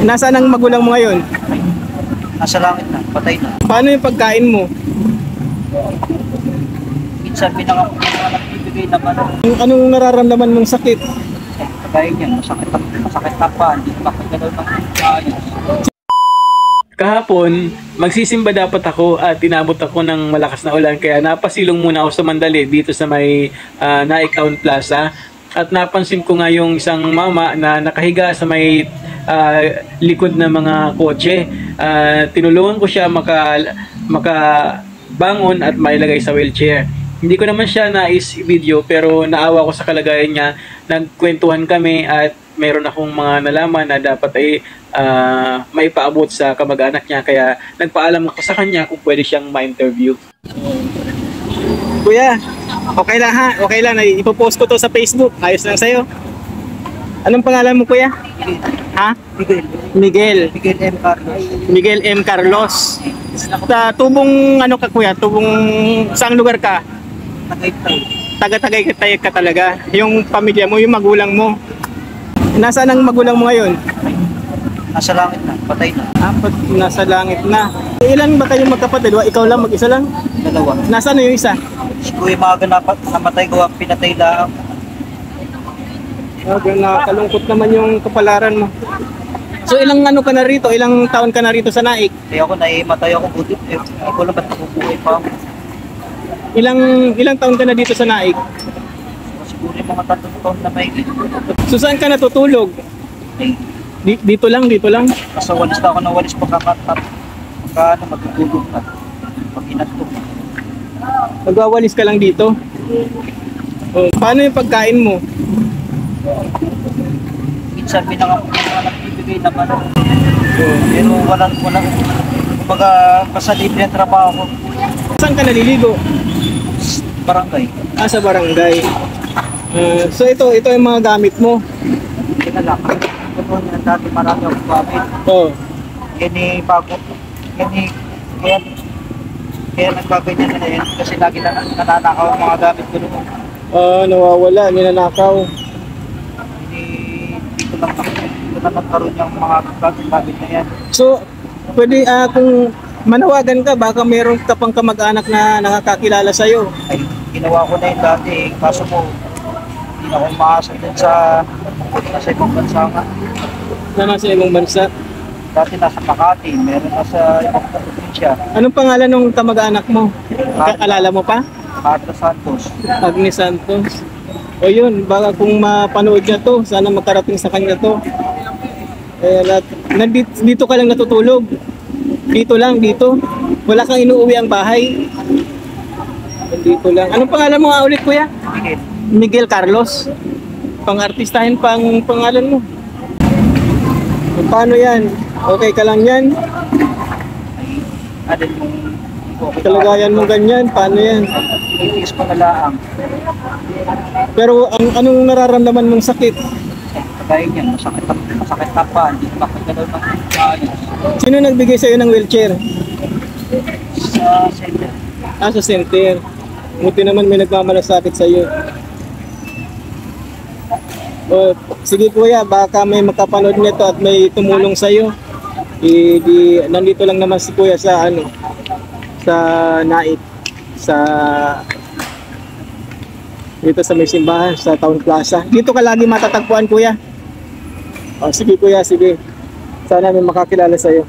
Nasaan ang magulang mo ngayon? Nasa langit na, patay na. Paano yung pagkain mo? Minsan nagbibigay naman. Anong nararamdaman mong sakit? Kagaya niyan, masakit na pa, hindi makagalaw ng ayos. Kahapon, magsisimba dapat ako at tinabot ako ng malakas na ulan kaya napasilong muna ako sa Mandali dito sa may Naik Town Plaza. At napansin ko nga yung isang mama na nakahiga sa may likod ng mga kotse. Tinulungan ko siya makabangon at mailagay sa wheelchair. Hindi ko naman siya nais-video pero naawa ko sa kalagayan niya. Nagkwentuhan kami at meron akong mga nalaman na dapat ay maipaabot sa kamag-anak niya. Kaya nagpaalam ako sa kanya kung pwede siyang ma-interview. Kuya, okay lang ha? Okay lang, ipopost ko to sa Facebook. Ayos lang sa'yo. Anong pangalan mo, kuya? Ha? Miguel. Miguel M. Carlos. Miguel M. Carlos. Tubong ano ka, kuya? Tubong saang lugar ka? Tagaytay. Taga-Tagaytay ka talaga. Yung pamilya mo, yung magulang mo. Nasaan ang magulang mo ngayon? Nasa langit na, patay na. Nasa langit na. Ilan ba kayong magkapatid? Ikaw lang, mag-isa lang? Dalawa. Nasaan na yung isa? Si Kuya Maga namatay gawa, pinatay lang. Nakalungkot naman yung kapalaran mo. So ilang ano ka na rito? Ilang taon ka na rito sa Naik? Kaya ako naimatay ako buti. Hindi ko lang ba't nabubuhay pa ako. Ilang taon ka na dito sa Naik? Siguro yung mga 3 taon na may So saan ka natutulog? Dito lang? nasa walis na ako na walis pagkakatap. Magtutulog na. Pag inatog. Magwawalis ka lang dito? Oh, paano yung pagkain mo? Minsan nagbibigay naman. Pero walang kumbaga basta libre ang trabaho ko. Saan ka naliligo? Barangay. Sa barangay. So ito yung mga gamit mo. Kinalakad. Ito niya dati marami akong gamit. Oh. Yan bago. Kaya nagkaganyan na yan kasi lagi na nananakaw ang mga gamit ko noon. Nawawala, ninanakaw. Dito lang nagkaroon yung mga gamit na yan. So, pwede kung manawagan ka, baka meron ka pang kamag-anak na nakakakilala sa'yo. Ay, ginawa ko na yun dati. Kaso mo, hindi na ako maasa din sa ibang bansa nga. Na nasa ibang bansa. Dati nasa Makati, meron nasa ibang probinsya. Anong pangalan ng kamag-anak mo? Alala mo pa? Marta Santos. Agnes Santos. O yun, baka kung mapanood niya to, sana makarating sa kanya to. Dito ka lang natutulog. Dito. Wala kang inuuwi ang bahay. Dito lang. Anong pangalan mo nga ulit, kuya? Miguel Carlos. Pang-artistahin pang pangalan mo. Paano yan? Okay ka lang yan? Kalagayan mo ganyan? Paano yan? Itiis ko na lang. Pero anong nararamdaman mong sakit? Kagaya niyan, masakit na pa, hindi makagalaw ng ayos. Sino nagbigay sa'yo ng wheelchair? Sa center. Sa center. Buti naman may nagmamalasakit sa'yo. Sige kuya, baka may makapanood nito at may tumulong sa'yo. Nandito lang naman si kuya sa sa Naik, dito sa may simbahan sa Town Plaza. Dito ka lagi matatagpuan, kuya. Sige kuya, sige. Sana may makakilala sa'yo.